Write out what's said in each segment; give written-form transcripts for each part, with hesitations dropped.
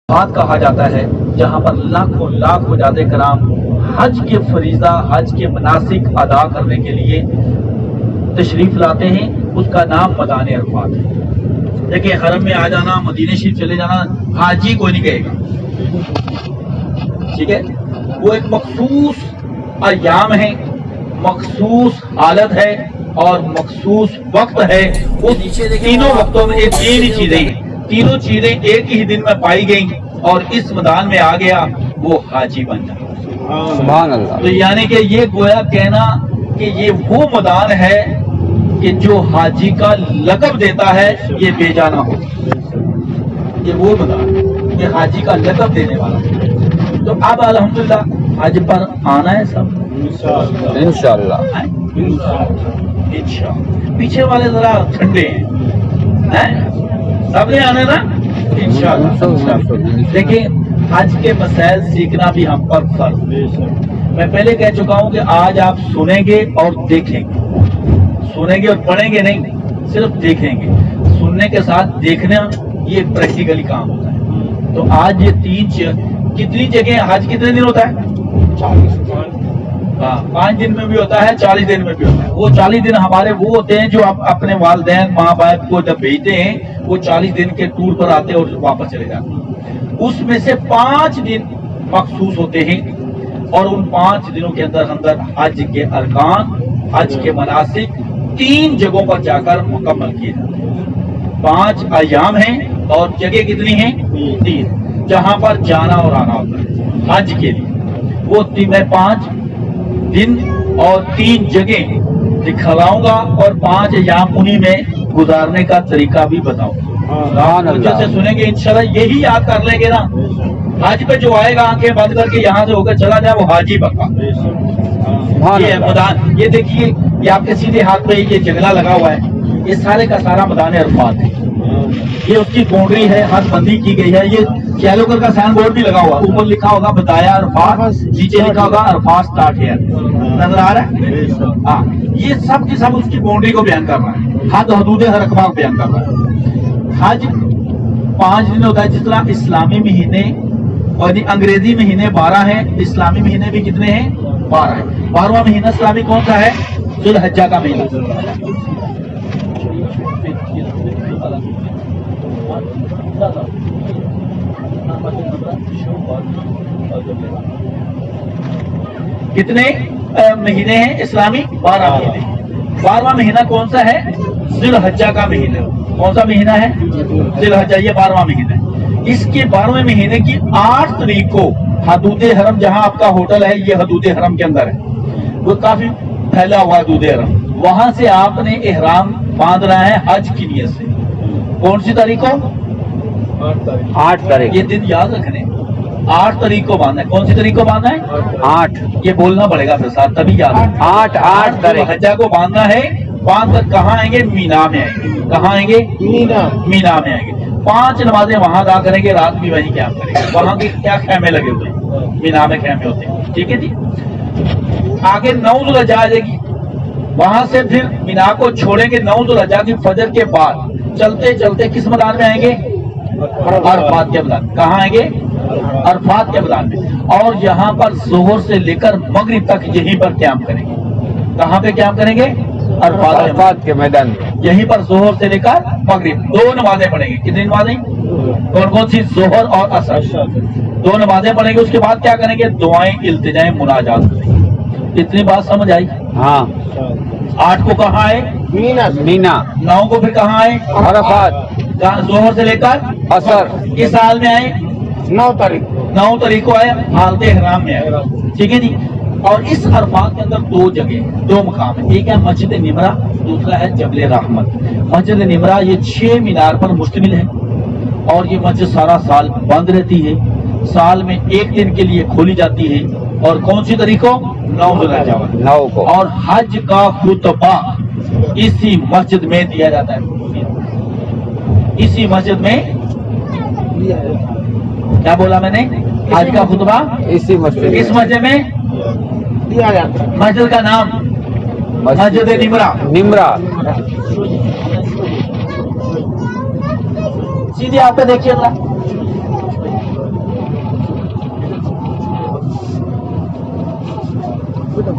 بات کہا جاتا ہے جہاں پر لاکھوں لاکھ حجاج کرام حج کے فریضہ حج کے مناسک ادا کرنے کے لیے تشریف لاتے ہیں، اس کا نام میدان عرفات ہے۔ دیکھیں حرم میں آ جانا، مدینہ شریف چلے جانا حاجی کوئی نہیں کہے گا، ٹھیک ہے؟ وہ ایک مخصوص ایام ہے، مخصوص حالت ہے اور مخصوص وقت ہے۔ اس تینوں وقتوں میں تین ہی چیزیں ہیں، تینوں چیزیں ایک ہی دن میں پائی گئیں اور اس میدان میں آ گیا وہ حاجی بن جائے۔ سبحان اللہ۔ تو یعنی کہ یہ گویا کہنا کہ یہ وہ میدان ہے کہ جو حاجی کا لقب دیتا ہے یہ بے جانا ہو، یہ وہ میدان ہے کہ حاجی کا لقب دینے والا۔ تو اب الحمدللہ حج پر آنا ہے سب انشاءاللہ۔ انشاءاللہ۔ پیچھے والے ذرا ٹھنڈے ہیں، سب نے آنا نا انشاءاللہ۔ دیکھیں حج کے مسائل سیکھنا بھی ہم پر فرض ہے۔ میں پہلے کہہ چکا ہوں کہ آج آپ سنیں گے اور دیکھیں گے، سنیں گے اور پڑھیں گے نہیں، صرف دیکھیں گے۔ سننے کے ساتھ دیکھنا یہ پریکٹیکلی کام ہوتا ہے۔ تو آج یہ کتنی جگہ حج کتنے دن ہوتا ہے؟ 5 دن میں بھی ہوتا ہے، 40 دن میں بھی ہوتا ہے۔ وہ 40 دن ہمارے وہ ہوتے ہیں جو اپنے والدین ماں باپ کو جب بھیجتے ہیں، وہ 40 دن کے ٹور پر آتے ہیں اور واپس چلے جاتے ہیں۔ اس میں سے 5 دن مخصوص ہوتے ہیں اور ان 5 دنوں کے اندر حج کے ارکان، حج کے مناسک 3 جگہوں پر جا کر مکمل کیے جاتے ہیں۔ 5 ایام ہیں اور جگہ کتنی ہیں؟ 3، جہاں پر جانا اور آنا ہوتا ہے حج کے لیے۔ وہ میں 5 دن اور 3 جگہ دکھلاؤں گا اور 5 ایام انہی میں گزارنے کا طریقہ بھی بتاؤں گا۔ جیسے سنیں گے انشاءاللہ یہی یاد کر لیں گے نا، حج پہ جو آئے گا آنکھیں بند کر کے یہاں سے ہو کر چلا جائے وہ حاجی پکا۔ یہ میدان، یہ دیکھیے یہ آپ کے سیدھے ہاتھ پہ یہ جنگلہ لگا ہوا ہے، یہ سارے کا سارا میدان عرفات ہے۔ یہ اس کی باؤنڈری ہے، حد بندی کی گئی ہے۔ یہ کیلوکر کا سائن بورڈ بھی لگا ہوا، اوپر لکھا ہوگا بتایا عرفات، نیچے لکھا ہوگا عرفات سٹارٹ ہے۔ نظر آ رہا ہے؟ ہاں، یہ سب کی سب اس کی باؤنڈری کو بیان کر رہا ہے، حد حدود ہر اقوام بیان کر رہا ہے۔ حج 5 دن ہوتا ہے، جس طرح اسلامی مہینے اور انگریزی مہینے 12 ہیں، اسلامی مہینے بھی کتنے ہیں؟ 12 ہیں۔ 12واں مہینہ اسلامی کون سا ہے؟ ذو الحجہ کا مہینہ۔ کتنے مہینے ہیں اسلامی؟ 12 مہینے۔ 12واں مہینہ کون سا ہے؟ ذو الحجہ کا مہینہ۔ کون سا مہینہ ہے؟ ذو الحجہ، یہ 12واں مہینہ ہے۔ اس کے 12ویں مہینے کی 8 تاریخ کو حدود حرم، جہاں آپ کا ہوٹل ہے یہ حدود حرم کے اندر ہے، وہ کافی پھیلا ہوا حدود حرم، وہاں سے آپ نے احرام باندھنا ہے حج کی نیت سے۔ کون سی تاریخ کو؟ 8 تاریخ۔ یہ دن یاد رکھنے، 8 تاریخ کو باندھنا ہے۔ کون سی تاریخ کو باندھنا ہے؟ 8۔ یہ بولنا پڑے گا پھر ساتھ، تبھی یاد ہے۔ 8 تاریخ حجہ کو باندھنا ہے۔ باندھ کر کہاں آئیں گے؟ مینا میں آئیں گے۔ کہاں آئیں گے؟ مینا میں آئیں گے۔ 5 نمازیں وہاں ادا کریں گے، رات بھی وہیں قیام کریں گے۔ وہاں کے کیا خیمے لگے ہوئے ہیں، مینا میں خیمے ہوتے ہیں، ٹھیک ہے جی۔ آگے 9 ذو الحجہ آ جائے گی، وہاں سے پھر مینا کو چھوڑیں گے 9 ذو الحجہ کی فجر کے بعد، چلتے چلتے کس میدان میں آئیں گے؟ عرفات کے میدان۔ کہاں آئیں گے؟ عرفات کے میدان میں۔ اور یہاں پر ظہر سے لے کر مغرب تک یہیں پر قیام کریں گے۔ کہاں پہ قیام کریں گے؟ عرفات کے میدان میں۔ یہیں پر ظہر سے لے کر مغرب 2 نمازیں پڑھیں گے۔ کتنی نمازیں؟ کون کون سی؟ ظہر اور عصر، 2 نمازیں پڑھیں گے۔ اس کے بعد کیا کریں گے؟ دعائیں، التجائیں، مناجات کریں گے۔ اتنی بات سمجھ آئی؟ ہاں۔ 8 کو کہاں آئے؟ مینا۔ 9 کو پھر کہاں آئے؟ عرفات۔ ظہر سے لے کر عصر۔ کس حال میں آئے؟ 9 تاریخ کو آئے، حالت احرام میں آئے، ٹھیک ہے جی۔ اور اس عرفات کے اندر 2 جگہ، 2 مقام ہیں، ایک ہے مسجد نمرہ، دوسرا ہے جبل رحمت۔ مسجد نمرہ یہ 6 مینار پر مشتمل ہے اور یہ مسجد سارا سال بند رہتی ہے، سال میں 1 دن کے لیے کھولی جاتی ہے۔ اور کون سی تاریخ کو؟ 9 ذو الحجہ کو۔ اور حج کا خطبہ اسی مسجد میں دیا جاتا ہے، اسی مسجد میں۔ کیا بولا میں نے؟ حج کا خطبہ اسی مسجد، اس مسجد میں دیا جاتا ہے۔ مسجد کا نام مسجد نمرہ۔ سیدھے آپ پہ دیکھیے گا،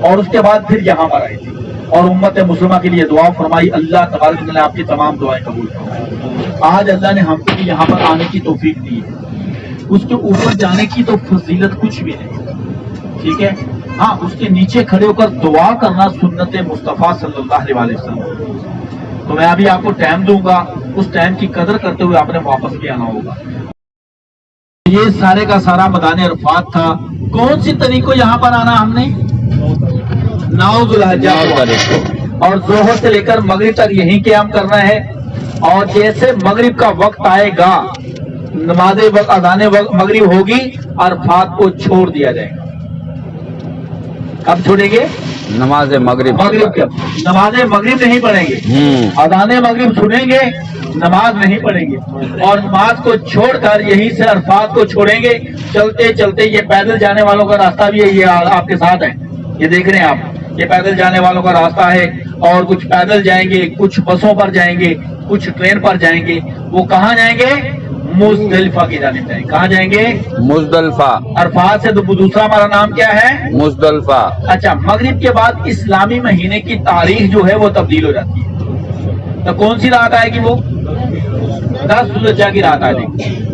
اور اس کے بعد پھر یہاں پر آئی تھی اور امت مسلمہ کے لیے دعا فرمائی. اللہ تبارک و تعالیٰ آپ کی تمام دعائیں قبول فرمائے. آج اللہ نے ہم کو یہاں پر آنے کی توفیق دی ہے. اس کے اوپر جانے کی تو فضیلت کچھ بھی نہیں, ٹھیک ہے. ہاں, اس کے نیچے کھڑے ہو کر دعا کرنا سنت مصطفیٰ صلی اللہ علیہ وسلم. تو میں ابھی آپ کو ٹائم دوں گا, اس ٹائم کی قدر کرتے ہوئے آپ نے واپس بھی آنا ہوگا. یہ سارے کا سارا میدان عرفات تھا. کون سی تاریخ کو یہاں پر آنا ہم نے؟ 9 ذوالحجہ کو. اور ظہر سے لے کر مغرب تک یہیں قیام کرنا ہے. اور جیسے مغرب کا وقت آئے گا, نماز اذان مغرب ہوگی, عرفات کو چھوڑ دیا جائے گا. کب چھوڑیں گے؟ نماز مغرب. نماز مغرب نہیں پڑھیں گے, اذان مغرب سنیں گے, نماز نہیں پڑھیں گے. اور نماز کو چھوڑ کر یہیں سے عرفات کو چھوڑیں گے. چلتے چلتے, یہ پیدل جانے والوں کا راستہ بھی ہے, یہ آپ کے ساتھ ہے, یہ دیکھ رہے ہیں آپ, یہ پیدل جانے والوں کا راستہ ہے. اور کچھ پیدل جائیں گے, کچھ بسوں پر جائیں گے, کچھ ٹرین پر جائیں گے. وہ کہاں جائیں گے؟ مزدلفہ کی جانب جائیں گے. کہاں جائیں گے؟ مزدلفہ. عرفات سے دوسرا ہمارا نام کیا ہے؟ مزدلفہ. اچھا, مغرب کے بعد اسلامی مہینے کی تاریخ جو ہے وہ تبدیل ہو جاتی ہے. تو کون سی رات آئے گی؟ وہ 10 ذوالحجہ کی رات آئے گی.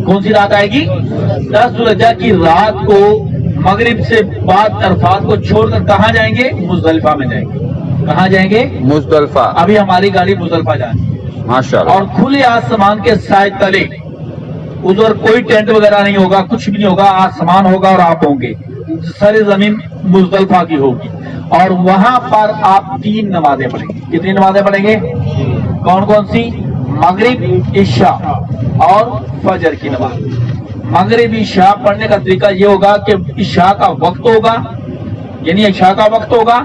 کون سی رات آئے گی؟ 10 ذوالحجہ کی رات کو مغرب سے بعد عرفات کو چھوڑ کر کہاں جائیں گے؟ مزدلفہ میں جائیں گے. کہاں جائیں گے؟ مزدلفہ. ابھی ہماری گاڑی مزدلفہ جائے گی ماشاءاللہ. اور کھلے آسمان کے سائے تلے, ادھر کوئی ٹینٹ وغیرہ نہیں ہوگا, کچھ بھی نہیں ہوگا, آسمان ہوگا اور آپ ہوں گے. ساری زمین مزدلفہ کی ہوگی. اور وہاں پر آپ 3 نمازیں پڑھیں گے. کتنی نمازیں پڑھیں گے؟ کون کون سی؟ مغرب, عشاء اور فجر کی نماز. مغرب عشاء پڑھنے کا طریقہ یہ ہوگا کہ عشاء کا وقت ہوگا, یعنی عشاء کا وقت ہوگا,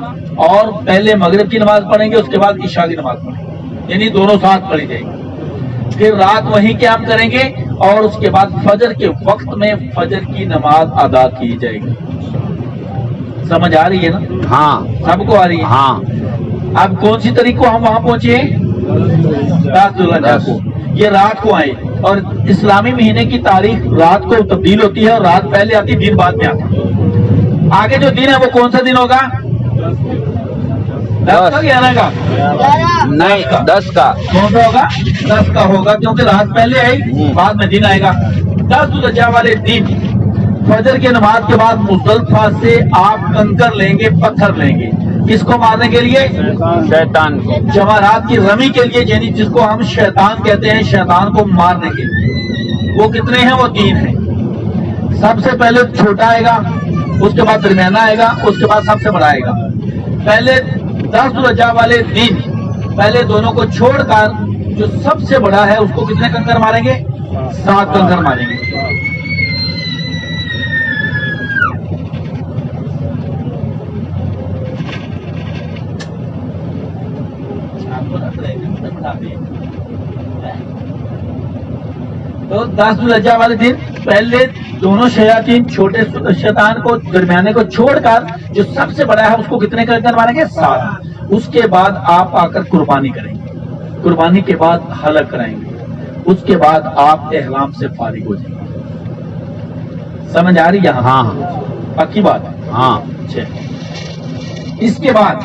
اور پہلے مغرب کی نماز پڑھیں گے, اس کے بعد عشاء کی نماز پڑھیں گے, یعنی دونوں ساتھ پڑھی جائے گی. پھر رات وہیں قیام کریں گے, اور اس کے بعد فجر کے وقت میں فجر کی نماز ادا کی جائے گی. سمجھ آ رہی ہے نا؟ ہاں, سب کو آ رہی ہے. ہاں. اب کون سی تاریخ کو ہم وہاں پہنچے ہیں؟ 10 ذوالحجہ کو. یہ رات کو آئے, اور اسلامی مہینے کی تاریخ رات کو تبدیل ہوتی ہے, اور رات پہلے آتی, دن بعد میں آتا. آگے جو دن ہے وہ کون سا دن ہوگا؟ 10 کا 11 کا؟ نہیں, 10 کا. کون سا ہوگا؟ 10 کا ہوگا, کیونکہ رات پہلے آئی, بعد میں دن آئے گا. 10 ذوالحجہ والے دن فجر کی نماز کے بعد مزدلفہ سے آپ کنکر لیں گے, پتھر لیں گے. کس کو مارنے کے لیے؟ شیطان کو. جواہرات کی رمی کے لیے, یعنی جس کو ہم شیطان کہتے ہیں, شیطان کو مارنے کے لیے. وہ کتنے ہیں؟ وہ 3 ہیں. سب سے پہلے چھوٹا آئے گا, اس کے بعد درمیانہ آئے گا, اس کے بعد سب سے بڑا آئے گا. پہلے 10 ذوالحجہ والے دن پہلے دونوں کو چھوڑ کر جو سب سے بڑا ہے اس کو کتنے کنکر ماریں گے؟ 7 کنکر ماریں گے. تو 10 ذوالحجہ والے دن پہلے دونوں شیاطین, چھوٹے شیطان کو, درمیانے کو چھوڑ کر جو سب سے بڑا ہے اس کو کتنے کنکر ماریں گے؟ 7. اس کے بعد آپ آ کر قربانی کریں گے. قربانی کے بعد حلق کرائیں گے. اس کے بعد آپ احرام سے فارغ ہو جائیں گے. سمجھ آ رہی ہے؟ ہاں, پکی بات ہے. ہاں. اس کے بعد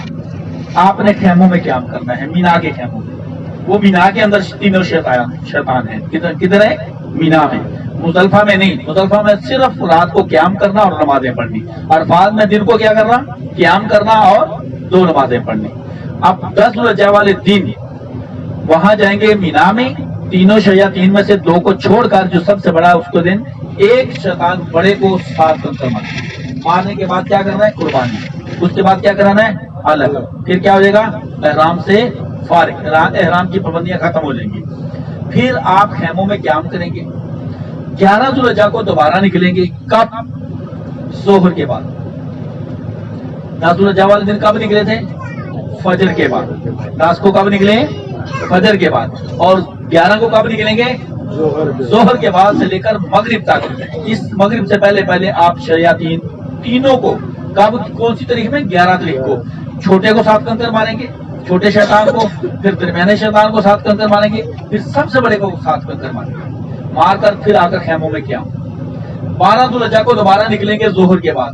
آپ نے خیموں میں قیام کرنا ہے, مینا کے خیموں میں. وہ مینا کے اندر 3 شیطان ہیں. کدھر ہے؟ مینا میں. مزدلفہ میں نہیں. مزدلفہ میں صرف رات کو قیام کرنا اور نمازیں پڑھنی. عرفات میں دن کو کیا کرنا؟ قیام کرنا اور 2 نمازیں پڑھنی. اب 10 ذوالحجہ والے دن وہاں جائیں گے مینا میں, تینوں شیاطین میں سے 2 کو چھوڑ کر جو سب سے بڑا ہے اس کو دن ایک شیطان بڑے کو 7 کنکر مارنے کے بعد کیا کرنا ہے؟ قربانی. اس کے بعد کیا کرانا ہے؟ الگ. پھر کیا ہو جائے گا؟ احرام سے فارغ, احرام کی پابندیاں ختم ہو جائیں گی. پھر آپ خیموں میں قیام کریں گے. 11 ذوالحجہ کو دوبارہ نکلیں گے. کب؟ ظہر کے بعد. 10 ذوالحجہ والے دن کب نکلے تھے؟ فجر کے بعد. 10 کو کب نکلے؟ فجر کے بعد. اور 11 کو کب نکلیں گے؟ ظہر کے بعد سے لے کر مغرب تک. اس مغرب سے پہلے آپ شیاطین تینوں کو کب, کون سی تاریخ میں؟ 11 تاریخ کو. چھوٹے کو 7 کنکر ماریں گے, چھوٹے شیطان کو. پھر درمیانے شیطان کو 7 کنکر ماریں گے. پھر سب سے بڑے کو 7 کنکر ماریں گے. مار کر پھر آ کر خیموں میں کیا. 12 ذوالحجہ کو دوبارہ نکلیں گے ظہر کے بعد.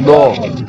2।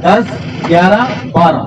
10, 11, 12।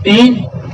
3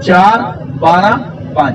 4, 12, 5।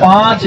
5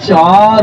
4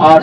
8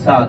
7।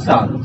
7।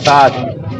7।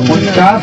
49।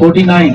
49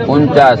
49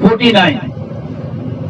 49।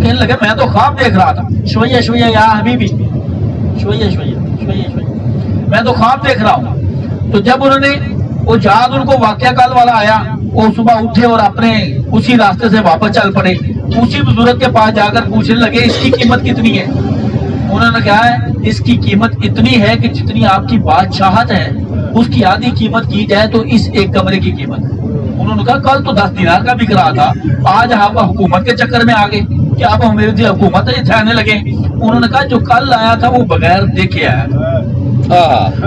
کہنے لگے میں تو خواب دیکھ رہا تھا، شویہ شویہ یا حبیبی، شویہ شویہ شویہ شویہ، میں تو خواب دیکھ رہا ہوں۔ تو جب انہوں نے وہ جہاز ان کو واقعہ کال والا آیا، وہ صبح اٹھے اور اپنے اسی راستے سے واپس چل پڑے، اسی بزرگ کے پاس جا کر پوچھنے لگے اس کی قیمت کتنی ہے؟ انہوں نے کہا ہے اس کی قیمت اتنی ہے کہ جتنی آپ کی بادشاہت ہے اس کی آدھی قیمت کی جائے تو اس ایک کمرے کی قیمت ہے۔ انہوں نے کہا کل تو 10 دینار کا بک رہا تھا، آج آپ حکومت کے چکر میں آگے کہ آپ میرے لیے حکومت ٹھہرنے لگے۔ انہوں نے کہا جو کل آیا تھا وہ بغیر دیکھے آیا تھا،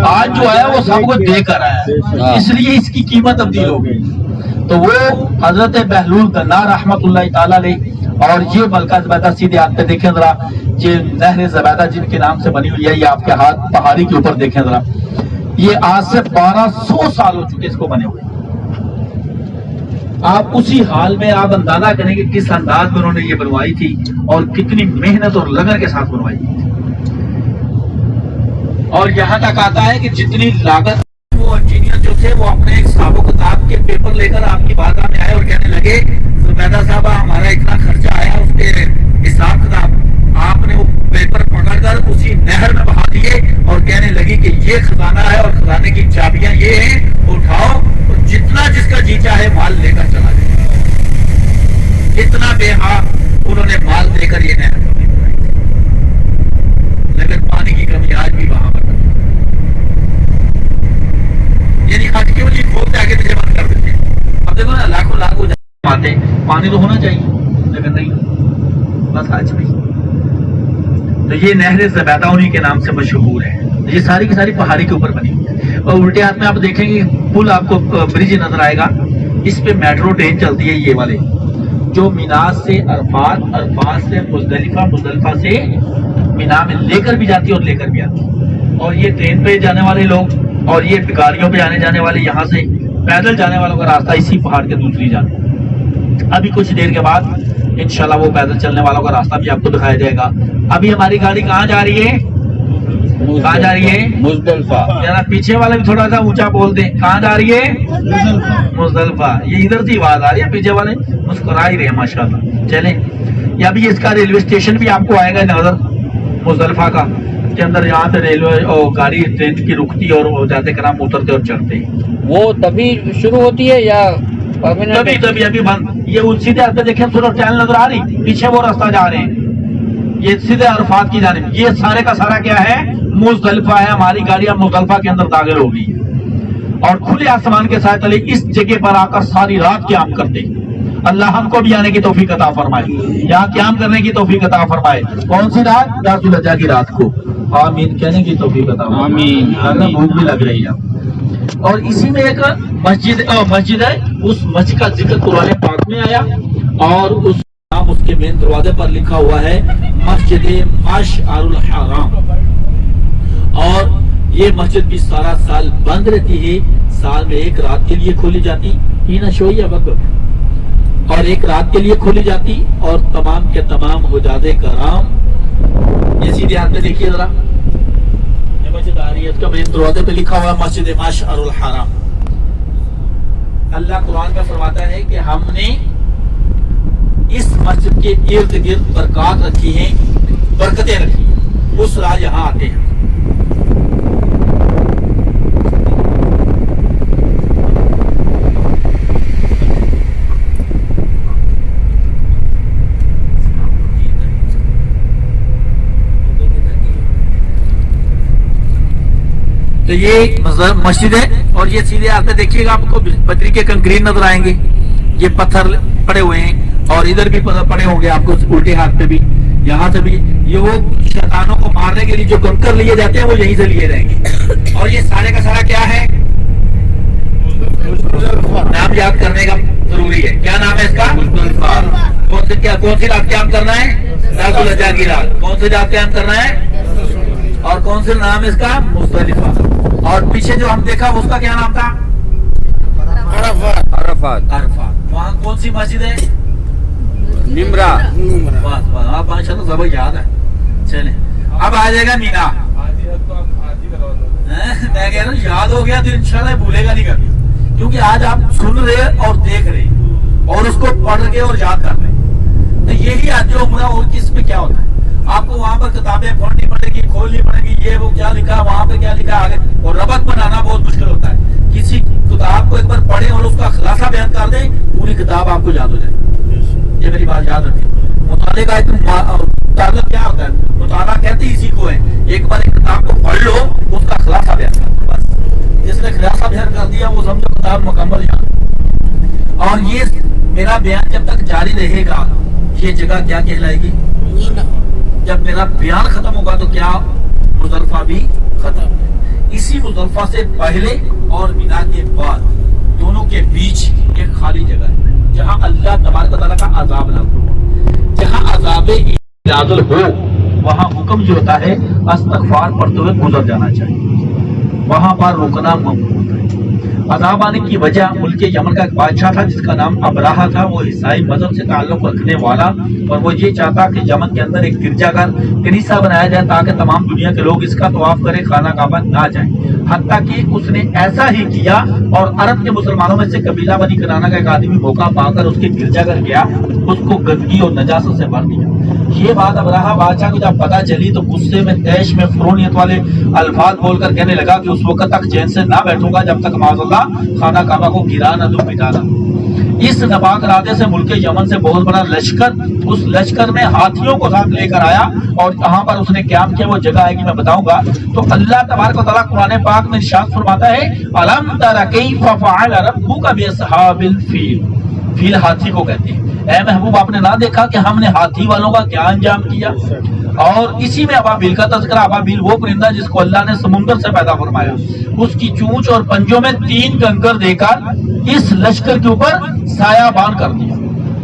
آج جو آیا وہ سب کو دے کر آیا، اس لیے اس کی قیمت تبدیل ہو گئی۔ تو وہ حضرت بہلول گنار رحمت اللہ تعالیٰ علیہ، اور یہ ملکہ زبیدہ سیدھے ہاتھ پہ دیکھیں ذرا، یہ نہر زبیدہ جن کے نام سے بنی ہوئی ہے، یہ آپ کے ہاتھ پہاڑی کے اوپر دیکھیں ذرا، یہ آج سے 1200 سال ہو چکے اس کو بنے ہوئے۔ آپ اسی حال میں آپ اندازہ کریں گے کس انداز میں انہوں نے یہ بنوائی تھی اور کتنی محنت اور لگن کے ساتھ بنوائی تھی۔ اور یہاں تک آتا ہے کہ جتنی لاگت، وہ انجینئر جو تھے وہ اپنے ایک حساب و کتاب کے پیپر لے کر آپ کی بارگاہ میں آئے اور کہنے لگے زبیدہ صاحبہ ہمارا اتنا خرچہ آیا، اس کے حساب کتاب آپ نے وہ پیپر پکڑ کر اسی نہر میں بہا دیے اور کہنے لگی کہ یہ خزانہ ہے اور خزانے کی چابیاں یہ ہیں، اٹھاؤ اور جتنا جس کا جی چاہے مال لے کر چلا جائے۔ اتنا بے حا انہوں نے مال دے کر یہ نہر بنائی، لیکن پانی کی کمی آج بھی وہاں پر، یعنی حج کی وجہ کھولتے آگے تجھے بند کر دیتے ہیں۔ اب دیکھو نا لاکھوں لاکھوں آتے، پانی تو ہونا چاہیے لیکن نہیں، بس حج بھی۔ تو یہ نہر زبیدہ انہی کے نام سے مشہور ہے۔ یہ ساری کی ساری پہاڑی کے اوپر بنی ہوئی ہے، اور الٹے ہاتھ میں آپ دیکھیں گے پل، آپ کو برج نظر آئے گا، اس پہ میٹرو ٹرین چلتی ہے، یہ والے جو مینا سے عرفات، عرفات سے مزدلفہ، مزدلفہ سے مینا میں لے کر بھی جاتی ہے اور لے کر بھی آتی ہے۔ اور یہ ٹرین پہ جانے والے لوگ اور یہ گاڑیوں پہ آنے جانے والے، یہاں سے پیدل جانے والوں کا راستہ اسی پہاڑ کے دوسری جانب۔ ابھی کچھ دیر کے بعد انشاءاللہ وہ پیدل چلنے والوں کا راستہ بھی آپ کو دکھایا جائے گا۔ ابھی ہماری گاڑی کہاں جا رہی ہے؟ کہاں جا رہی ہے؟ مزدلفہ۔ ذرا پیچھے والے بھی تھوڑا سا اونچا بول دیں، کہاں جا رہی ہے؟ مزدلفہ۔ یہ ادھر سے آواز آ رہی ہے، پیچھے والے مسکرا ہی رہے ہیں ماشاءاللہ۔ چلیں، یا بھی اس کا ریلوے اسٹیشن بھی آپ کو آئے گا نظر، مزدلفہ کا، کے اندر یہاں پہ ریلوے اور گاڑی ٹرین کی رکتی اور جاتے کرام اترتے اور چڑھتے۔ وہ تبھی شروع ہوتی ہے یا تبھی ابھی بند؟ یہ سیدھے ہاتھ پہ دیکھیں سورج ٹہل نظر آ رہی، پیچھے وہ راستہ جا رہے ہیں، یہ سیدھے عرفات کی جانب۔ یہ سارے کا سارا کیا ہے؟ مزدلفہ ہے۔ ہماری گاڑی اب مزدلفہ کے اندر داخل ہو گئی ہے اور کھلے آسمان کے ساتھ چلے، اس جگہ پر آ کر ساری رات قیام کرتے۔ اللہ ہم کو بھی آنے کی توفیق عطا فرمائے، یہاں قیام کرنے کی توفیق عطا فرمائے۔ کون سی رات؟ ذی الحجہ کی رات کو۔ آمین کہنے کی توفیق عطا فرمائے۔ آمین۔ اللہ بھوک بھی لگ رہی ہے۔ اور اسی میں ایک مسجد ہے، اس مسجد کا ذکر قرآن پاک میں آیا اور اس نام اس کے مین دروازے پر لکھا ہوا ہے مسجد مشعر الحرام۔ اور یہ مسجد بھی سارا سال بند رہتی ہے، سال میں ایک رات کے لیے کھولی جاتی، ہینا شویہ وقت، اور ایک رات کے لیے کھولی جاتی، اور تمام کے تمام حجاج کرام، یہ سیدھے ہاتھ میں دیکھیے ذرا، مسجد آ رہی ہے، اس کا مین دروازے پہ لکھا ہوا مسجد مشعر الحرام۔ اللہ قرآن میں فرماتا ہے کہ ہم نے اس مسجد کے ارد گرد برکات رکھی ہیں، برکتیں رکھی ہیں، اس راہ یہاں آتے ہیں۔ تو یہ مسجد ہے، اور یہ سیدھے آتے دیکھیے گا آپ کو بجری کے کنکریٹ نظر آئیں گے، یہ پتھر پڑے ہوئے ہیں، اور ادھر بھی پتھر پڑے ہوں گے آپ کو الٹے ہاتھ پہ بھی، یہاں سے بھی۔ یہ وہ شیطانوں کو مارنے کے لیے جو کنکر لیے جاتے ہیں وہ یہیں سے لیے جائیں گے۔ اور یہ سارے کا سارا کیا ہے؟ نام یاد کرنے کا ضروری ہے۔ کیا نام ہے اس کا؟ کون سی رات قیام کرنا ہے؟ ذی الحجہ کی رات۔ کون سی رات قیام کرنا ہے؟ اور کون سے نام ہے اس کا؟ مزدلفہ۔ اور پیچھے جو ہم دیکھا اس کا کیا نام تھا؟ عرفات۔ عرفات۔ وہاں کون سی مسجد ہے؟ نمرہ۔ آپ ماشاء اللہ سب یاد ہے۔ چلیں اب آ جائے گا مینا۔ میں کہہ رہا ہوں یاد ہو گیا تو انشاءاللہ بھولے گا نہیں کبھی، کیونکہ آج آپ سن رہے اور دیکھ رہے اور اس کو پڑھ کے اور یاد کر رہے۔ تو یہی آتے عمرہ اور کس پہ کیا ہوتا ہے. آپ کو وہاں پر کتابیں پڑھنی پڑے گی, کھولنی پڑے گی, یہ وہ کیا لکھا وہاں پہ کیا لکھا آگے, اور ربط بنانا بہت مشکل ہوتا ہے. کسی کتاب کو ایک بار پڑھیں اور اس کا خلاصہ بیان کر دیں, پوری کتاب آپ کو یاد ہو جائے گی. یہ میری بات یاد رکھیں. مطالعے کا مطالعہ کیا ہوتا ہے, مطالعہ کہتے ہی اسی کو ہے, ایک بار ایک کتاب کو پڑھ لو, اس کا خلاصہ بیان کر دو بس. جس نے خلاصہ بیان کر دیا وہ سمجھو کتاب مکمل یاد. اور یہ میرا بیان جب تک جاری رہے گا, یہ جگہ کیا کہلائے گی؟ جب میرا بیان ختم ہوگا تو کیا مزدلفہ بھی ختم ہے. اسی مزدلفہ سے پہلے اور مینا کے بعد دونوں کے بیچ ایک خالی جگہ ہے جہاں اللہ تبارک و تعالیٰ کا عذاب نازل ہو. جہاں عذاب نازل ہو وہاں حکم جو ہوتا ہے استغفار پڑھتے ہوئے گزر جانا چاہیے, وہاں پر رکنا ممنوع ہوتا ہے. عذاب آنے کی وجہ ملک یمن کا ایک بادشاہ تھا جس کا نام ابراہا تھا. وہ عیسائی مذہب سے تعلق رکھنے والا, اور وہ یہ چاہتا کہ یمن کے اندر ایک گرجا گھر کنیسا بنایا جائے تاکہ تمام دنیا کے لوگ اس کا طواف کریں, خانہ کعبہ نہ جائیں. حتیٰ کہ اس نے ایسا ہی کیا, اور عرب کے مسلمانوں میں سے قبیلہ بنی کنانہ کا ایک آدمی موقع پا کر اس کے گرجا گھر گیا, اس کو گندگی اور نجاست سے بھر دیا. یہ بات ابراہا بادشاہ کو جب پتہ چلی تو غصے میں تیش میں فرونیت والے الفاظ بول کر کہنے لگا کہ اس وقت تک چین سے نہ بیٹھوں گا جب تک معاذ اللہ خانہ کعبہ کو گرا نہ دوں, مٹا نہ. اس ناپاک ارادے سے ملک یمن سے بہت بڑا لشکر, اس لشکر میں ہاتھیوں کو ساتھ لے کر آیا, اور جہاں پر اس نے قیام کیا وہ جگہ آئے گی میں بتاؤں گا. تو اللہ تبارک و تعالیٰ قرآن پاک میں ارشاد فرماتا ہے الم تر کیف فعل ربک باصحاب الفیل. فیل ہاتھی کو کہتے ہیں. اے محبوب آپ نے نہ دیکھا کہ ہم نے ہاتھی والوں کا کیا انجام کیا. اور اسی میں ابابیل کا تذکرہ. ابابیل وہ پرندہ جس کو اللہ نے سمندر سے پیدا فرمایا, اس کی چونچ اور پنجوں میں 3 کنکر دے کر اس لشکر کے اوپر سایہ بان کر دیا,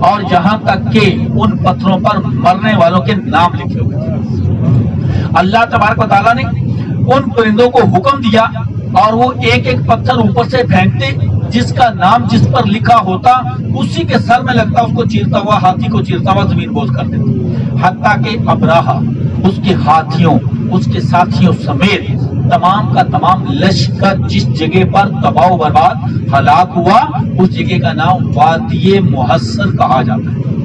اور جہاں تک کہ ان پتھروں پر مرنے والوں کے نام لکھے ہوئے تھے. اللہ تبارک و تعالیٰ نے ان پرندوں کو حکم دیا, اور وہ ایک ایک پتھر اوپر سے پھینکتے, جس کا نام جس پر لکھا ہوتا اسی کے سر میں لگتا, اس کو چیرتا ہوا, ہاتھی کو چیرتا ہوا زمین بوجھ کر دیتے. حتیٰ کہ ابراہا, اس کے ہاتھیوں, اس کے ساتھیوں سمیت تمام کا تمام لشکر جس جگہ پر تباہ و برباد ہلاک ہوا, اس جگہ کا نام وادی محصر کہا جاتا ہے.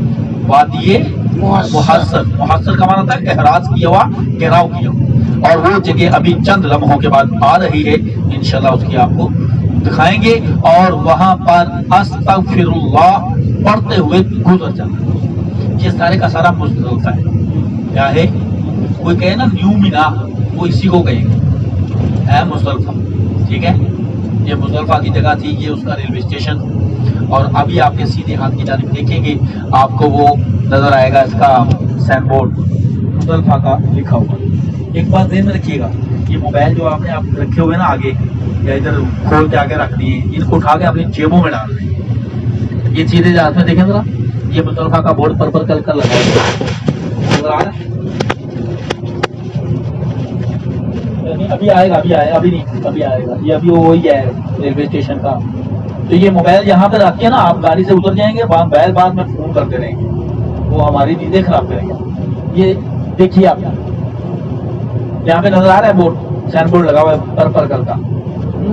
وادی محصر, محصر کا معنی ہوتا ہے احراز کیا ہوا, گھیراؤ کیا ہوا. اور وہ جگہ ابھی چند لمحوں کے بعد آ رہی ہے, انشاءاللہ اس کی آپ کو دکھائیں گے. اور وہاں پر استغفر اللہ پڑھتے ہوئے گزر جانا. یہ سارے کا سارا مزدلفہ ہے. کیا ہے, کوئی کہے نا نیو مینا, وہ اسی کو کہیں گے اے مزدلفہ. ٹھیک ہے, یہ مزدلفہ کی جگہ تھی, یہ اس کا ریلوے اسٹیشن. اور ابھی آپ کے سیدھے ہاتھ کی جانب دیکھیں گے آپ کو وہ نظر آئے گا, اس کا سائن بورڈ مزدلفہ کا لکھا ہوا. ایک بات ذہن میں رکھیے گا, یہ موبائل جو آپ نے آپ رکھے ہوئے نا آگے یا ادھر کھول کے آگے رکھ دیے, ان کو اٹھا کے اپنی جیبوں میں ڈال دیں. یہ سیدھے ہاتھ میں دیکھیں ذرا, یہ مزدلفہ کا بورڈ پرپل کلر کا لگا ہے. ابھی آئے گا, ابھی نہیں, ابھی آئے گا. یہ ابھی وہی ہے ریلوے اسٹیشن کا. تو یہ موبائل یہاں پہ رکھ کے نا آپ گاڑی سے اتر جائیں گے, موبائل بعد میں فون کرتے رہیں گے, وہ ہماری نیندیں خراب کریں گے. یہ دیکھیے آپ یہاں پہ نظر آ رہا ہے بورڈ, سائن بورڈ لگا ہوا ہے پرپل کلر کا,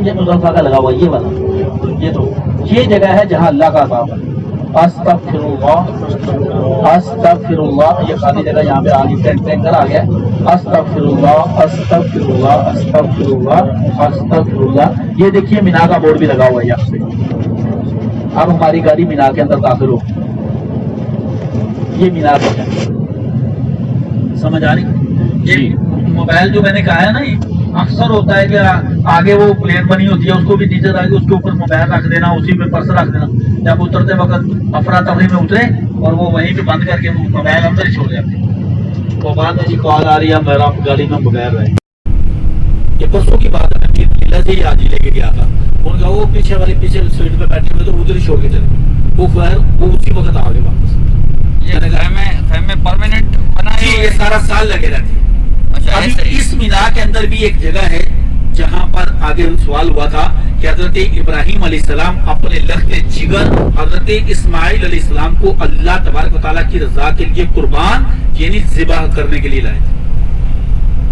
یہ مزدلفہ کا لگا ہوا ہے یہ والا. یہ تو یہ جگہ ہے جہاں اللہ کا عذاب ہے. استغفر اللہ, استغفر اللہ. یہ خالی جگہ یہاں پہ آگے ٹینکر آ گیا. استغفر اللہ, استغفر اللہ, استغفر اللہ, استغفر اللہ. یہ دیکھیے مینا کا بورڈ بھی لگا ہوا ہے یہاں سے. اب ہماری گاڑی مینا کے اندر داخل ہو, یہ مینا کا سمجھ آ رہی. یہ موبائل جو میں نے کہا ہے نا, یہ اکثر ہوتا ہے کہ آگے وہ پلیٹ بنی ہوتی ہے, اس کو بھی نیچے آگے اس کے اوپر موبائل رکھ دینا, اسی پہ پرس رکھ دینا. جب اترتے وقت افراتفری میں اترے اور وہ وہیں پہ بند کر کے موبائل اندر ہی چھوڑ جاتے. وہ بعد میں جی کال آ رہی ہے میرا گاڑی میں بغیر رہے. یہ پرسوں کی بات ہے, نیلا سے ہی آج ہی لے کے گیا تھا. ان کا وہ پیچھے والی پیچھے سیٹ پہ بیٹھے ہوئے تو ادھر ہی چھوڑ کے چلے. وہ خیر وہ اسی وقت آ گئے واپس. یہ خیمے پرماننٹ بنا ہے, یہ سارا سال لگے رہتے ہیں. اس مینا کے اندر بھی ایک جگہ ہے جہاں پر آگے سوال ہوا تھا کہ حضرت ابراہیم علیہ السلام اپنے لخت جگر حضرت اسماعیل علیہ السلام کو اللہ تبارک و تعالیٰ کی رضا کے لیے قربان یعنی ذبح کرنے کے لیے لائے تھے.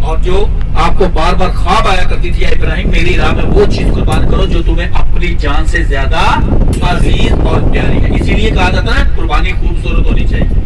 اور جو آپ کو بار بار خواب آیا کرتی تھی, ابراہیم میری راہ میں وہ چیز قربان کرو جو تمہیں اپنی جان سے زیادہ عزیز اور پیاری ہے. اسی لیے کہا جاتا ہے قربانی خوبصورت ہونی چاہیے.